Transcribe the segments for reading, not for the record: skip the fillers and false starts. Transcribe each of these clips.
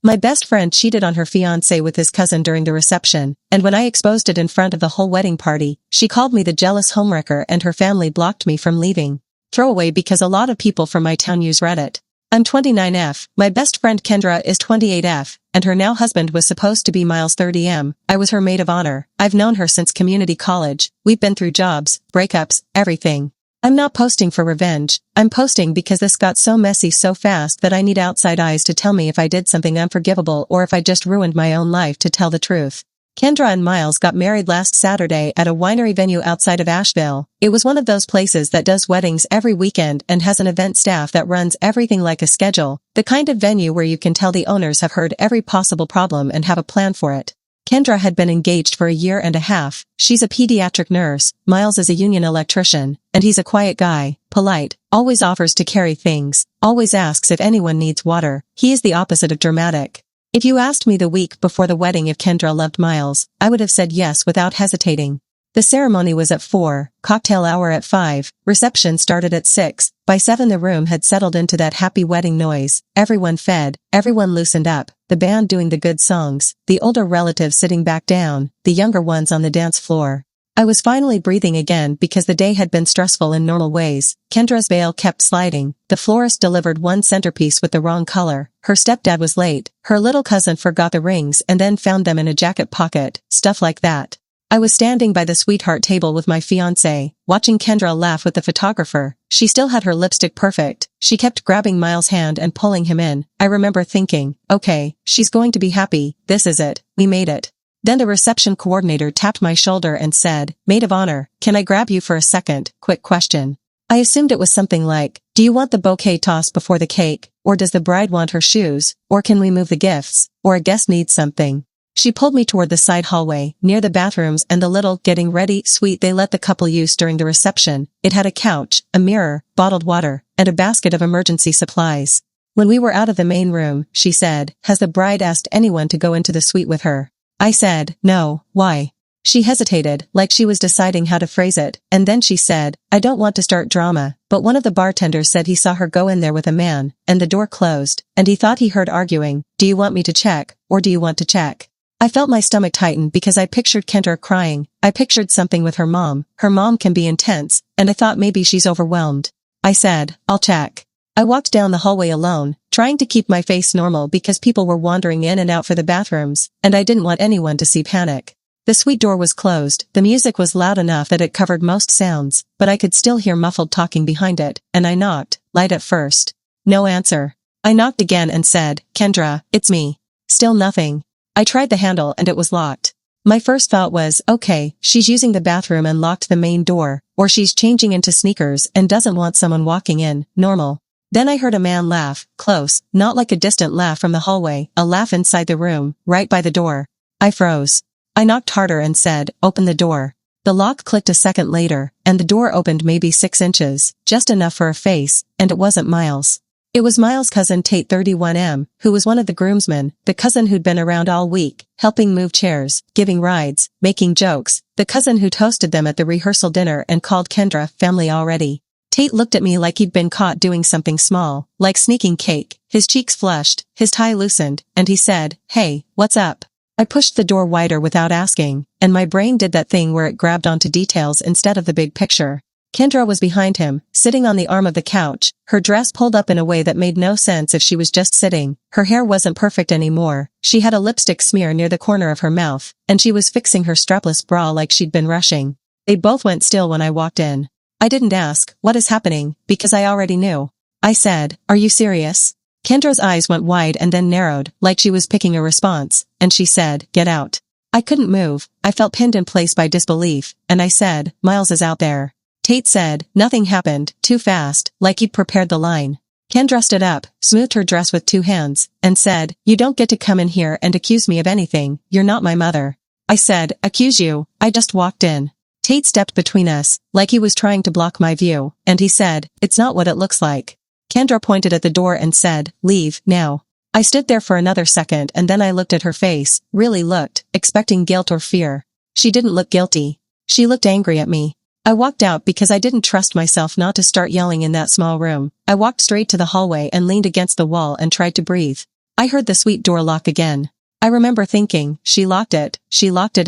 My best friend cheated on her fiancé with his cousin during the reception, and when I exposed it in front of the whole wedding party, she called me the jealous homewrecker and her family blocked me from leaving. Throwaway because a lot of people from my town use Reddit. I'm 29F, my best friend Kendra is 28F, and her now husband was supposed to be Miles 30M. I was her maid of honor. I've known her since community college. We've been through jobs, breakups, everything. I'm not posting for revenge. I'm posting because this got so messy so fast that I need outside eyes to tell me if I did something unforgivable or if I just ruined my own life to tell the truth. Kendra and Miles got married last Saturday at a winery venue outside of Asheville. It was one of those places that does weddings every weekend and has an event staff that runs everything like a schedule, the kind of venue where you can tell the owners have heard every possible problem and have a plan for it. Kendra had been engaged for a year and a half. She's a pediatric nurse, Miles is a union electrician, and he's a quiet guy, polite, always offers to carry things, always asks if anyone needs water. He is the opposite of dramatic. If you asked me the week before the wedding if Kendra loved Miles, I would have said yes without hesitating. The ceremony was at 4, cocktail hour at 5, reception started at 6, by 7 the room had settled into that happy wedding noise, everyone fed, everyone loosened up, the band doing the good songs, the older relatives sitting back down, the younger ones on the dance floor. I was finally breathing again because the day had been stressful in normal ways. Kendra's veil kept sliding. The florist delivered one centerpiece with the wrong color. Her stepdad was late. Her little cousin forgot the rings and then found them in a jacket pocket. Stuff like that. I was standing by the sweetheart table with my fiancé, watching Kendra laugh with the photographer. She still had her lipstick perfect. She kept grabbing Miles' hand and pulling him in. I remember thinking, okay, she's going to be happy. This is it. We made it. Then the reception coordinator tapped my shoulder and said, "Maid of honor, can I grab you for a second? Quick question." I assumed it was something like, do you want the bouquet tossed before the cake? Or does the bride want her shoes? Or can we move the gifts? Or a guest needs something? She pulled me toward the side hallway, near the bathrooms and the little getting ready suite they let the couple use during the reception. It had a couch, a mirror, bottled water, and a basket of emergency supplies. When we were out of the main room, she said, "Has the bride asked anyone to go into the suite with her?" I said, "No, why?" She hesitated, like she was deciding how to phrase it, and then she said, "I don't want to start drama, but one of the bartenders said he saw her go in there with a man, and the door closed, and he thought he heard arguing. Do you want me to check, or do you want to check?" I felt my stomach tighten because I pictured Kendra crying. I pictured something with her mom. Her mom can be intense, and I thought maybe she's overwhelmed. I said, "I'll check." I walked down the hallway alone, trying to keep my face normal because people were wandering in and out for the bathrooms, and I didn't want anyone to see panic. The suite door was closed. The music was loud enough that it covered most sounds, but I could still hear muffled talking behind it, and I knocked, light at first. No answer. I knocked again and said, "Kendra, it's me." Still nothing. I tried the handle and it was locked. My first thought was, okay, she's using the bathroom and locked the main door, or she's changing into sneakers and doesn't want someone walking in, normal. Then I heard a man laugh, close, not like a distant laugh from the hallway, a laugh inside the room, right by the door. I froze. I knocked harder and said, "Open the door." The lock clicked a second later, and the door opened maybe 6 inches, just enough for a face, and it wasn't Miles. It was Miles' cousin Tate 31M, who was one of the groomsmen, the cousin who'd been around all week, helping move chairs, giving rides, making jokes, the cousin who'd hosted them at the rehearsal dinner and called Kendra family already. Tate looked at me like he'd been caught doing something small, like sneaking cake. His cheeks flushed, his tie loosened, and he said, "Hey, what's up?" I pushed the door wider without asking, and my brain did that thing where it grabbed onto details instead of the big picture. Kendra was behind him, sitting on the arm of the couch, her dress pulled up in a way that made no sense if she was just sitting. Her hair wasn't perfect anymore. She had a lipstick smear near the corner of her mouth, and she was fixing her strapless bra like she'd been rushing. They both went still when I walked in. I didn't ask, "What is happening?" because I already knew. I said, "Are you serious?" Kendra's eyes went wide and then narrowed, like she was picking a response, and she said, "Get out." I couldn't move. I felt pinned in place by disbelief, and I said, "Miles is out there." Tate said, "Nothing happened, too fast, like he'd prepared the line." Kendra stood up, smoothed her dress with 2 hands, and said, "You don't get to come in here and accuse me of anything. You're not my mother." I said, "Accuse you? I just walked in." Tate stepped between us, like he was trying to block my view, and he said, "It's not what it looks like." Kendra pointed at the door and said, "Leave, now." I stood there for another second and then I looked at her face, really looked, expecting guilt or fear. She didn't look guilty. She looked angry at me. I walked out because I didn't trust myself not to start yelling in that small room. I walked straight to the hallway and leaned against the wall and tried to breathe. I heard the suite door lock again. I remember thinking, she locked it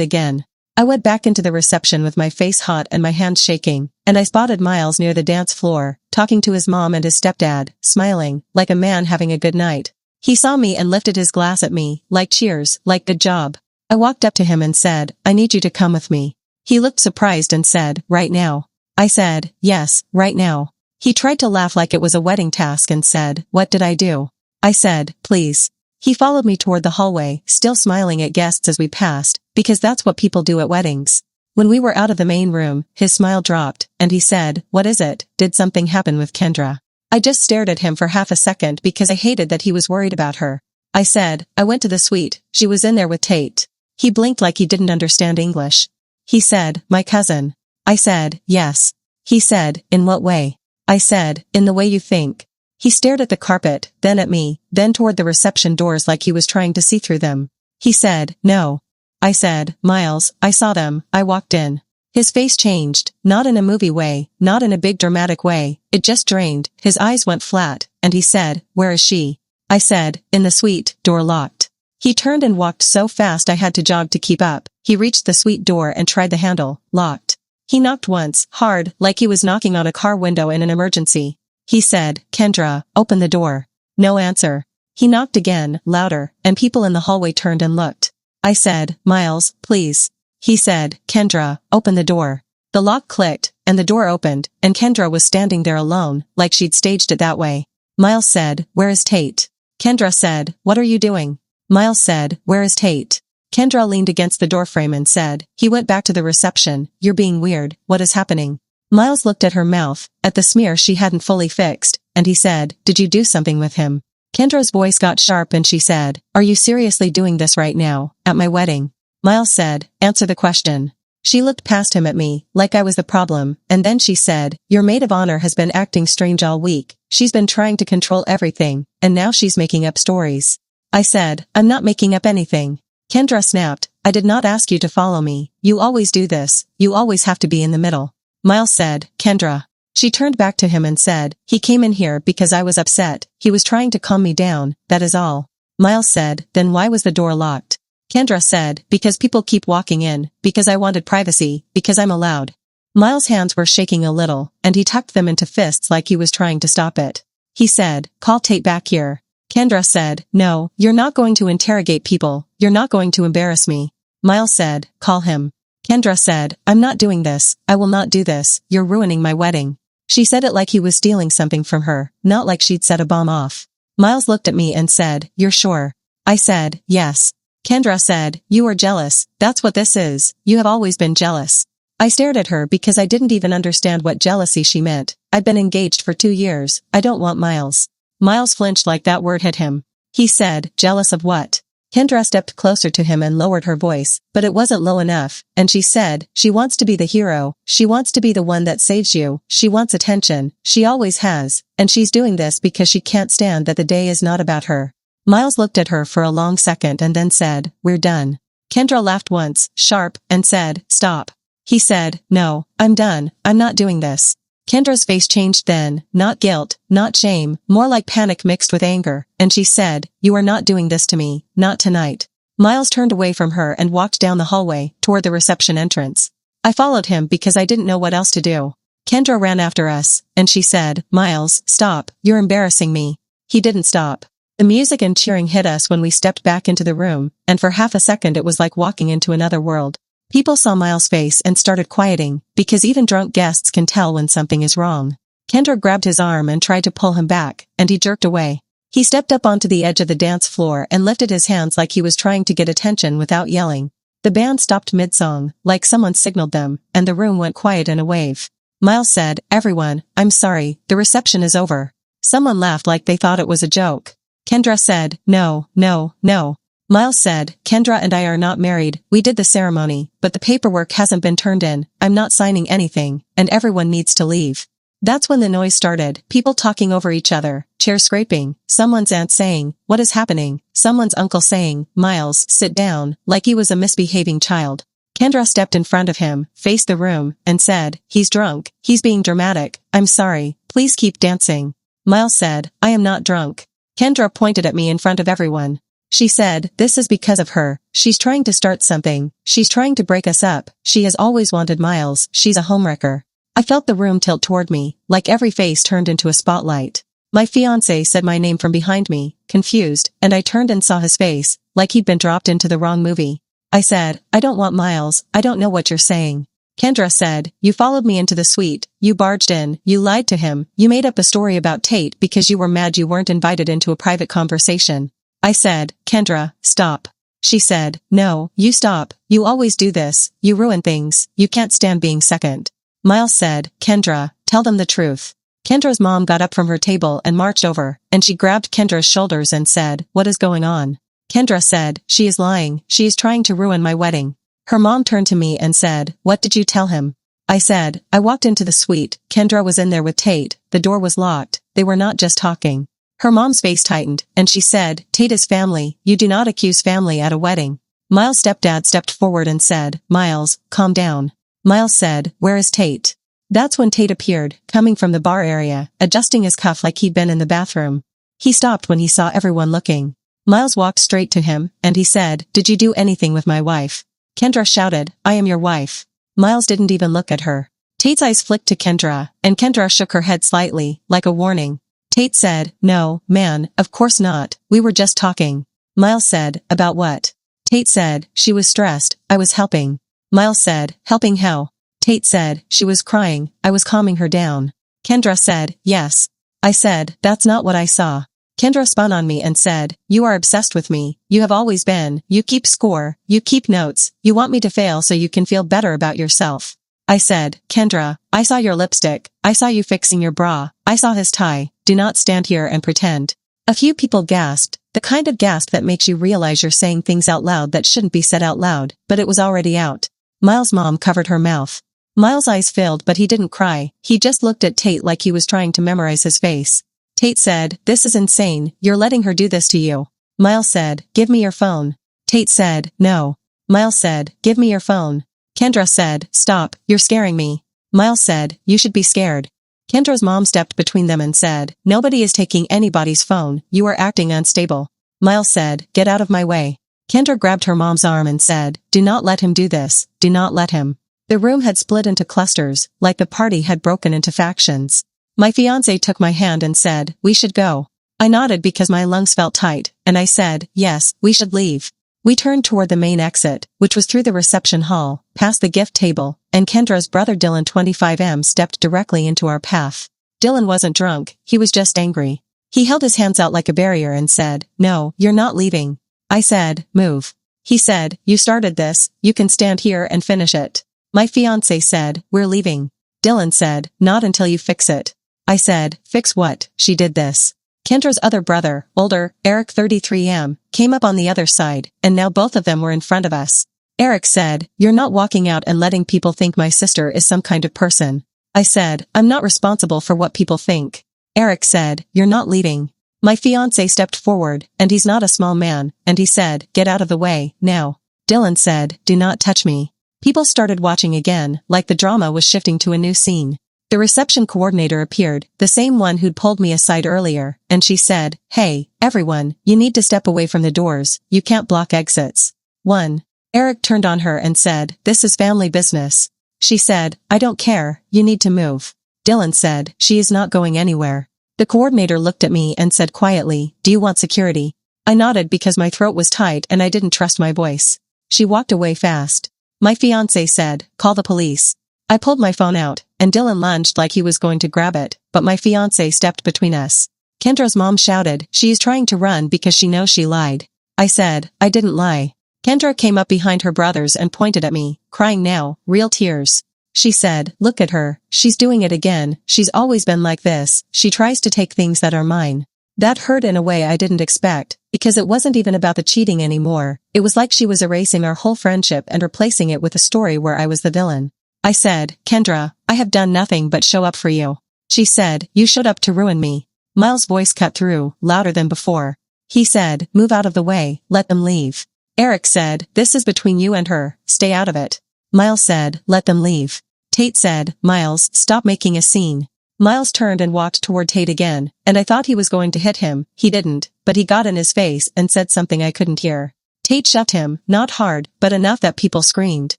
again. I went back into the reception with my face hot and my hands shaking, and I spotted Miles near the dance floor, talking to his mom and his stepdad, smiling, like a man having a good night. He saw me and lifted his glass at me, like cheers, like good job. I walked up to him and said, I need you to come with me. He looked surprised and said, right now? I said, yes, right now. He tried to laugh like it was a wedding task and said, what did I do? I said, please. He followed me toward the hallway, still smiling at guests as we passed, because that's what people do at weddings. When we were out of the main room, his smile dropped, and he said, what is it? Did something happen with Kendra? I just stared at him for half a second because I hated that he was worried about her. I said, I went to the suite, she was in there with Tate. He blinked like he didn't understand English. He said, my cousin. I said, yes. He said, in what way? I said, in the way you think. He stared at the carpet, then at me, then toward the reception doors like he was trying to see through them. He said, no. I said, Miles, I saw them, I walked in. His face changed, not in a movie way, not in a big dramatic way, it just drained, his eyes went flat, and he said, where is she? I said, in the suite, door locked. He turned and walked so fast I had to jog to keep up. He reached the suite door and tried the handle, locked. He knocked once, hard, like he was knocking on a car window in an emergency. He said, Kendra, open the door. No answer. He knocked again, louder, and people in the hallway turned and looked. I said, Miles, please. He said, Kendra, open the door. The lock clicked, and the door opened, and Kendra was standing there alone, like she'd staged it that way. Miles said, where is Tate? Kendra said, what are you doing? Miles said, where is Tate? Kendra leaned against the doorframe and said, he went back to the reception, you're being weird, what is happening? Miles looked at her mouth, at the smear she hadn't fully fixed, and he said, did you do something with him? Kendra's voice got sharp and she said, are you seriously doing this right now, at my wedding? Miles said, answer the question. She looked past him at me, like I was the problem, and then she said, your maid of honor has been acting strange all week, she's been trying to control everything, and now she's making up stories. I said, I'm not making up anything. Kendra snapped, I did not ask you to follow me, you always do this, you always have to be in the middle. Miles said, Kendra. She turned back to him and said, he came in here because I was upset, he was trying to calm me down, that is all. Miles said, then why was the door locked? Kendra said, because people keep walking in, because I wanted privacy, because I'm allowed. Miles' hands were shaking a little, and he tucked them into fists like he was trying to stop it. He said, call Tate back here. Kendra said, no, you're not going to interrogate people, you're not going to embarrass me. Miles said, call him. Kendra said, I'm not doing this, I will not do this, you're ruining my wedding. She said it like he was stealing something from her, not like she'd set a bomb off. Miles looked at me and said, you're sure? I said, yes. Kendra said, you are jealous, that's what this is, you have always been jealous. I stared at her because I didn't even understand what jealousy she meant. I'd been engaged for 2 years, I don't want Miles. Miles flinched like that word hit him. He said, jealous of what? Kendra stepped closer to him and lowered her voice, but it wasn't low enough, and she said, she wants to be the hero, she wants to be the one that saves you, she wants attention, she always has, and she's doing this because she can't stand that the day is not about her. Miles looked at her for a long second and then said, we're done. Kendra laughed once, sharp, and said, stop. He said, no, I'm done, I'm not doing this. Kendra's face changed then, not guilt, not shame, more like panic mixed with anger, and she said, you are not doing this to me, not tonight. Miles turned away from her and walked down the hallway, toward the reception entrance. I followed him because I didn't know what else to do. Kendra ran after us, and she said, Miles, stop, you're embarrassing me. He didn't stop. The music and cheering hit us when we stepped back into the room, and for half a second it was like walking into another world. People saw Miles' face and started quieting, because even drunk guests can tell when something is wrong. Kendra grabbed his arm and tried to pull him back, and he jerked away. He stepped up onto the edge of the dance floor and lifted his hands like he was trying to get attention without yelling. The band stopped mid-song, like someone signaled them, and the room went quiet in a wave. Miles said, everyone, I'm sorry, the reception is over. Someone laughed like they thought it was a joke. Kendra said, no, no, no. Miles said, Kendra and I are not married, we did the ceremony, but the paperwork hasn't been turned in, I'm not signing anything, and everyone needs to leave. That's when the noise started, people talking over each other, chairs scraping, someone's aunt saying, what is happening, someone's uncle saying, Miles, sit down, like he was a misbehaving child. Kendra stepped in front of him, faced the room, and said, he's drunk, he's being dramatic, I'm sorry, please keep dancing. Miles said, I am not drunk. Kendra pointed at me in front of everyone. She said, this is because of her. She's trying to start something. She's trying to break us up. She has always wanted Miles. She's a homewrecker. I felt the room tilt toward me, like every face turned into a spotlight. My fiancé said my name from behind me, confused, and I turned and saw his face, like he'd been dropped into the wrong movie. I said, I don't want Miles. I don't know what you're saying. Kendra said, you followed me into the suite, you barged in, you lied to him, you made up a story about Tate because you were mad you weren't invited into a private conversation. I said, Kendra, stop. She said, no, you stop, you always do this, you ruin things, you can't stand being second. Miles said, Kendra, tell them the truth. Kendra's mom got up from her table and marched over, and she grabbed Kendra's shoulders and said, what is going on? Kendra said, she is lying, she is trying to ruin my wedding. Her mom turned to me and said, what did you tell him? I said, I walked into the suite, Kendra was in there with Tate, the door was locked, they were not just talking. Her mom's face tightened, and she said, Tate is family, you do not accuse family at a wedding. Miles' stepdad stepped forward and said, Miles, calm down. Miles said, where is Tate? That's when Tate appeared, coming from the bar area, adjusting his cuff like he'd been in the bathroom. He stopped when he saw everyone looking. Miles walked straight to him, and he said, did you do anything with my wife? Kendra shouted, I am your wife. Miles didn't even look at her. Tate's eyes flicked to Kendra, and Kendra shook her head slightly, like a warning. Tate said, no, man, of course not, we were just talking. Miles said, about what? Tate said, she was stressed, I was helping. Miles said, helping how? Tate said, she was crying, I was calming her down. Kendra said, yes. I said, that's not what I saw. Kendra spun on me and said, you are obsessed with me, you have always been, you keep score, you keep notes, you want me to fail so you can feel better about yourself. I said, Kendra, I saw your lipstick, I saw you fixing your bra, I saw his tie, do not stand here and pretend. A few people gasped, the kind of gasp that makes you realize you're saying things out loud that shouldn't be said out loud, but it was already out. Miles' mom covered her mouth. Miles' eyes filled but he didn't cry, he just looked at Tate like he was trying to memorize his face. Tate said, this is insane, you're letting her do this to you. Miles said, give me your phone. Tate said, no. Miles said, give me your phone. Kendra said, stop, you're scaring me. Miles said, you should be scared. Kendra's mom stepped between them and said, nobody is taking anybody's phone, you are acting unstable. Miles said, get out of my way. Kendra grabbed her mom's arm and said, do not let him do this, do not let him. The room had split into clusters, like the party had broken into factions. My fiancé took my hand and said, we should go. I nodded because my lungs felt tight, and I said, yes, we should leave. We turned toward the main exit, which was through the reception hall, past the gift table, and Kendra's brother Dylan 25M stepped directly into our path. Dylan wasn't drunk, he was just angry. He held his hands out like a barrier and said, no, you're not leaving. I said, move. He said, you started this, you can stand here and finish it. My fiancé said, we're leaving. Dylan said, not until you fix it. I said, fix what? She did this. Kendra's other brother, older, Eric 33M, came up on the other side, and now both of them were in front of us. Eric said, you're not walking out and letting people think my sister is some kind of person. I said, I'm not responsible for what people think. Eric said, you're not leaving. My fiancé stepped forward, and he's not a small man, and he said, get out of the way, now. Dylan said, do not touch me. People started watching again, like the drama was shifting to a new scene. The reception coordinator appeared, the same one who'd pulled me aside earlier, and she said, hey, everyone, you need to step away from the doors, you can't block exits. 1. Eric turned on her and said, this is family business. She said, I don't care, you need to move. Dylan said, she is not going anywhere. The coordinator looked at me and said quietly, do you want security? I nodded because my throat was tight and I didn't trust my voice. She walked away fast. My fiancé said, call the police. I pulled my phone out, and Dylan lunged like he was going to grab it, but my fiancé stepped between us. Kendra's mom shouted, she is trying to run because she knows she lied. I said, I didn't lie. Kendra came up behind her brothers and pointed at me, crying now, real tears. She said, look at her, she's doing it again, she's always been like this, she tries to take things that are mine. That hurt in a way I didn't expect, because it wasn't even about the cheating anymore, it was like she was erasing our whole friendship and replacing it with a story where I was the villain. I said, Kendra, I have done nothing but show up for you. She said, you showed up to ruin me. Miles' voice cut through, louder than before. He said, move out of the way, let them leave. Eric said, this is between you and her, stay out of it. Miles said, let them leave. Tate said, Miles, stop making a scene. Miles turned and walked toward Tate again, and I thought he was going to hit him. He didn't, but he got in his face and said something I couldn't hear. Tate shoved him, not hard, but enough that people screamed.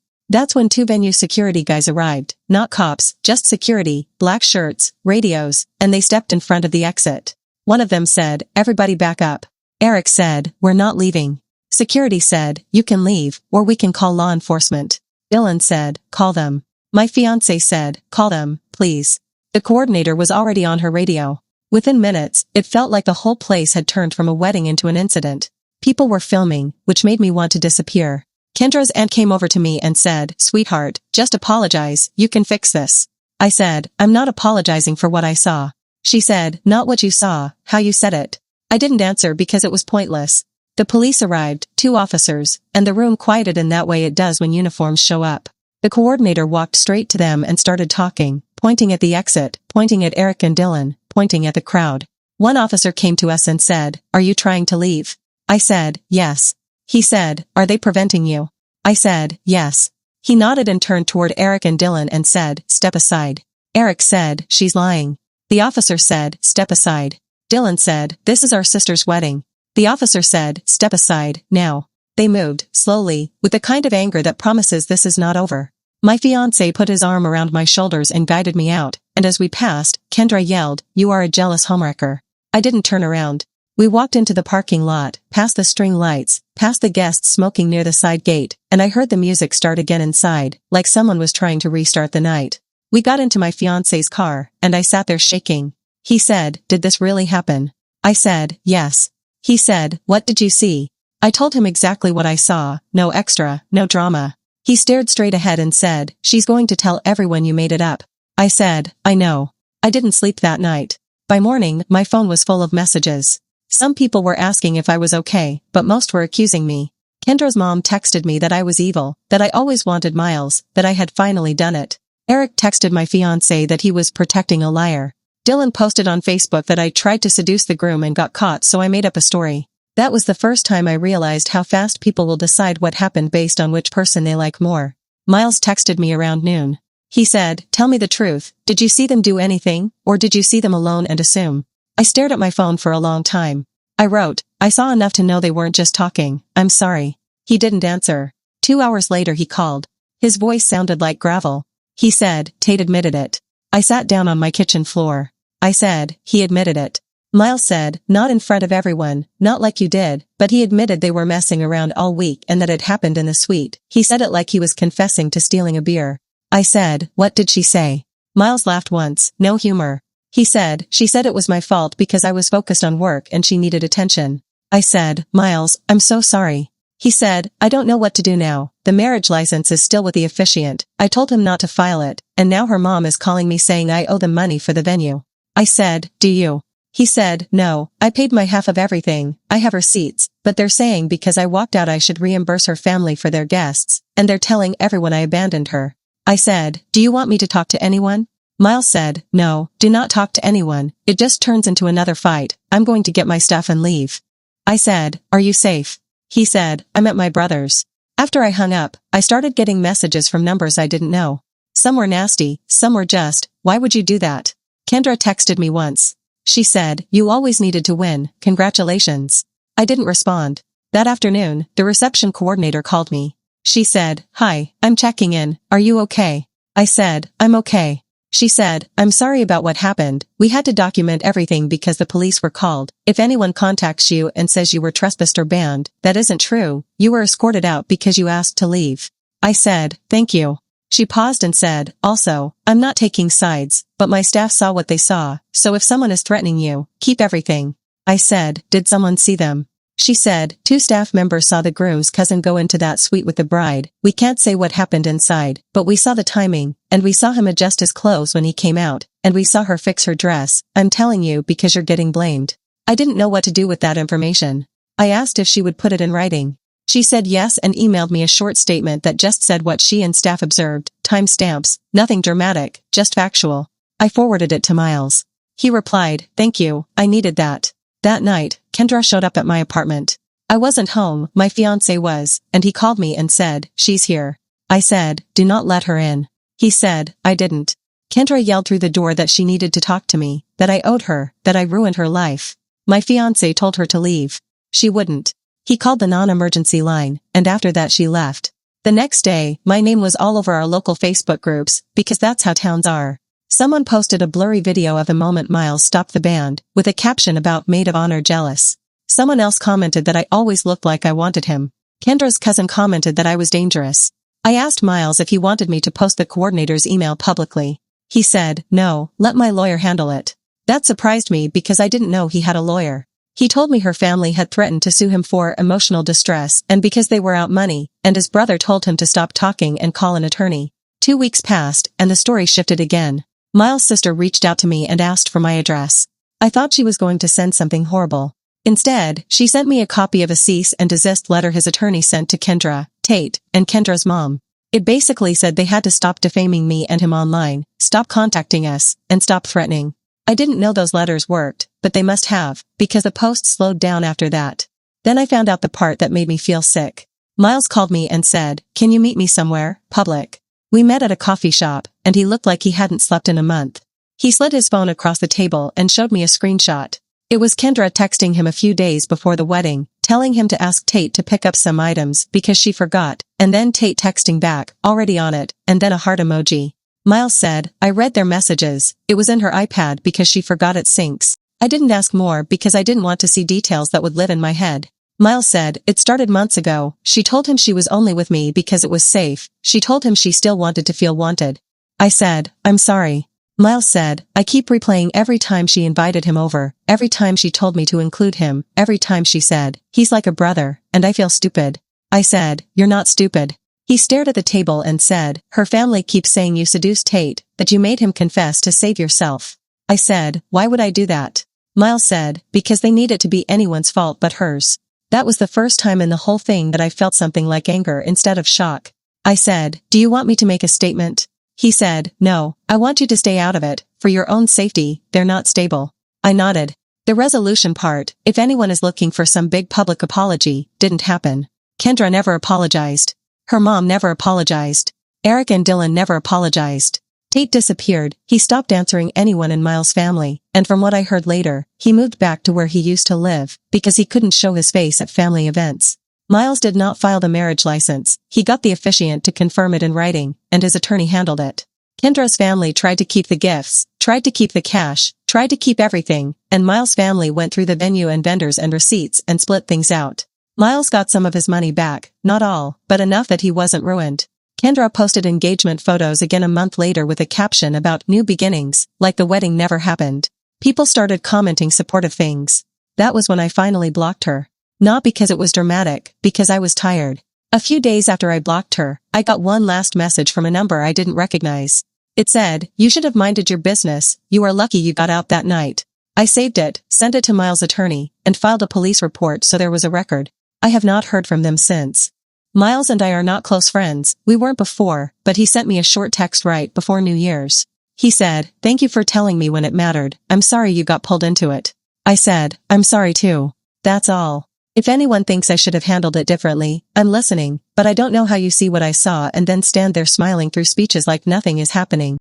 That's when 2 venue security guys arrived, not cops, just security, black shirts, radios, and they stepped in front of the exit. One of them said, "Everybody back up." Eric said, "We're not leaving." Security said, "You can leave, or we can call law enforcement." Dylan said, "Call them." My fiancé said, "Call them, please." The coordinator was already on her radio. Within minutes, it felt like the whole place had turned from a wedding into an incident. People were filming, which made me want to disappear. Kendra's aunt came over to me and said, "Sweetheart, just apologize, you can fix this." I said, "I'm not apologizing for what I saw." She said, "Not what you saw, how you said it." I didn't answer because it was pointless. The police arrived, 2 officers, and the room quieted in that way it does when uniforms show up. The coordinator walked straight to them and started talking, pointing at the exit, pointing at Eric and Dylan, pointing at the crowd. One officer came to us and said, "Are you trying to leave?" I said, "Yes." He said, "Are they preventing you?" I said, "Yes." He nodded and turned toward Eric and Dylan and said, "Step aside." Eric said, "She's lying." The officer said, "Step aside." Dylan said, "This is our sister's wedding." The officer said, "Step aside, now." They moved, slowly, with the kind of anger that promises this is not over. My fiancé put his arm around my shoulders and guided me out, and as we passed, Kendra yelled, "You are a jealous homewrecker." I didn't turn around. We walked into the parking lot, past the string lights, past the guests smoking near the side gate, and I heard the music start again inside, like someone was trying to restart the night. We got into my fiancé's car, and I sat there shaking. He said, "Did this really happen?" I said, "Yes." He said, "What did you see?" I told him exactly what I saw, no extra, no drama. He stared straight ahead and said, "She's going to tell everyone you made it up." I said, "I know." I didn't sleep that night. By morning, my phone was full of messages. Some people were asking if I was okay, but most were accusing me. Kendra's mom texted me that I was evil, that I always wanted Miles, that I had finally done it. Eric texted my fiancé that he was protecting a liar. Dylan posted on Facebook that I tried to seduce the groom and got caught, so I made up a story. That was the first time I realized how fast people will decide what happened based on which person they like more. Miles texted me around noon. He said, "Tell me the truth, did you see them do anything, or did you see them alone and assume?" I stared at my phone for a long time. I wrote, "I saw enough to know they weren't just talking, I'm sorry." He didn't answer. 2 hours later he called. His voice sounded like gravel. He said, "Tate admitted it." I sat down on my kitchen floor. I said, "He admitted it." Miles said, "Not in front of everyone, not like you did, but he admitted they were messing around all week and that it happened in the suite." He said it like he was confessing to stealing a beer. I said, "What did she say?" Miles laughed once, no humor. He said, "She said it was my fault because I was focused on work and she needed attention." I said, "Miles, I'm so sorry." He said, "I don't know what to do now. The marriage license is still with the officiant. I told him not to file it, and now her mom is calling me saying I owe them money for the venue." I said, "Do you?" He said, "No, I paid my half of everything. I have receipts, but they're saying because I walked out I should reimburse her family for their guests, and they're telling everyone I abandoned her." I said, "Do you want me to talk to anyone?" Miles said, "No, do not talk to anyone. It just turns into another fight. I'm going to get my stuff and leave." I said, "Are you safe?" He said, "I'm at my brother's." After I hung up, I started getting messages from numbers I didn't know. Some were nasty, some were just, "Why would you do that?" Kendra texted me once. She said, "You always needed to win, congratulations." I didn't respond. That afternoon, the reception coordinator called me. She said, "Hi, I'm checking in, are you okay?" I said, "I'm okay." She said, "I'm sorry about what happened. We had to document everything because the police were called. If anyone contacts you and says you were trespassed or banned, that isn't true. You were escorted out because you asked to leave." I said, "Thank you." She paused and said, "Also, I'm not taking sides, but my staff saw what they saw, so if someone is threatening you, keep everything." I said, "Did someone see them?" She said, 2 staff members saw the groom's cousin go into that suite with the bride. We can't say what happened inside, but we saw the timing, and we saw him adjust his clothes when he came out, and we saw her fix her dress. I'm telling you because you're getting blamed." I didn't know what to do with that information. I asked if she would put it in writing. She said yes and emailed me a short statement that just said what she and staff observed, timestamps, nothing dramatic, just factual. I forwarded it to Miles. He replied, "Thank you, I needed that." That night, Kendra showed up at my apartment. I wasn't home, my fiancé was, and he called me and said, "She's here." I said, "Do not let her in." He said, "I didn't." Kendra yelled through the door that she needed to talk to me, that I owed her, that I ruined her life. My fiancé told her to leave. She wouldn't. He called the non-emergency line, and after that she left. The next day, my name was all over our local Facebook groups, because that's how towns are. Someone posted a blurry video of the moment Miles stopped the band, with a caption about maid of honor jealous. Someone else commented that I always looked like I wanted him. Kendra's cousin commented that I was dangerous. I asked Miles if he wanted me to post the coordinator's email publicly. He said, no, let my lawyer handle it. That surprised me because I didn't know he had a lawyer. He told me her family had threatened to sue him for emotional distress and because they were out money, and his brother told him to stop talking and call an attorney. 2 weeks passed, and the story shifted again. Miles' sister reached out to me and asked for my address. I thought she was going to send something horrible. Instead, she sent me a copy of a cease and desist letter his attorney sent to Kendra, Tate, and Kendra's mom. It basically said they had to stop defaming me and him online, stop contacting us, and stop threatening. I didn't know those letters worked, but they must have, because the post slowed down after that. Then I found out the part that made me feel sick. Miles called me and said, can you meet me somewhere, public? We met at a coffee shop, and he looked like he hadn't slept in a month. He slid his phone across the table and showed me a screenshot. It was Kendra texting him a few days before the wedding, telling him to ask Tate to pick up some items because she forgot, and then Tate texting back, already on it, and then a heart emoji. Miles said, I read their messages. It was in her iPad because she forgot it syncs. I didn't ask more because I didn't want to see details that would live in my head. Miles said, it started months ago. She told him she was only with me because it was safe. She told him she still wanted to feel wanted. I said, I'm sorry. Miles said, I keep replaying every time she invited him over, every time she told me to include him, every time she said, he's like a brother, and I feel stupid. I said, you're not stupid. He stared at the table and said, her family keeps saying you seduced Tate, that you made him confess to save yourself. I said, why would I do that? Miles said, because they need it to be anyone's fault but hers. That was the first time in the whole thing that I felt something like anger instead of shock. I said, do you want me to make a statement? He said, no, I want you to stay out of it, for your own safety, they're not stable. I nodded. The resolution part, if anyone is looking for some big public apology, didn't happen. Kendra never apologized. Her mom never apologized. Eric and Dylan never apologized. Tate disappeared. He stopped answering anyone in Miles' family, and from what I heard later, he moved back to where he used to live, because he couldn't show his face at family events. Miles did not file the marriage license. He got the officiant to confirm it in writing, and his attorney handled it. Kendra's family tried to keep the gifts, tried to keep the cash, tried to keep everything, and Miles' family went through the venue and vendors and receipts and split things out. Miles got some of his money back, not all, but enough that he wasn't ruined. Kendra posted engagement photos again a month later with a caption about new beginnings, like the wedding never happened. People started commenting supportive things. That was when I finally blocked her. Not because it was dramatic, because I was tired. A few days after I blocked her, I got one last message from a number I didn't recognize. It said, you should have minded your business, you are lucky you got out that night. I saved it, sent it to Miles' attorney, and filed a police report so there was a record. I have not heard from them since. Miles and I are not close friends, we weren't before, but he sent me a short text right before New Year's. He said, thank you for telling me when it mattered, I'm sorry you got pulled into it. I said, I'm sorry too. That's all. If anyone thinks I should have handled it differently, I'm listening, but I don't know how you see what I saw and then stand there smiling through speeches like nothing is happening.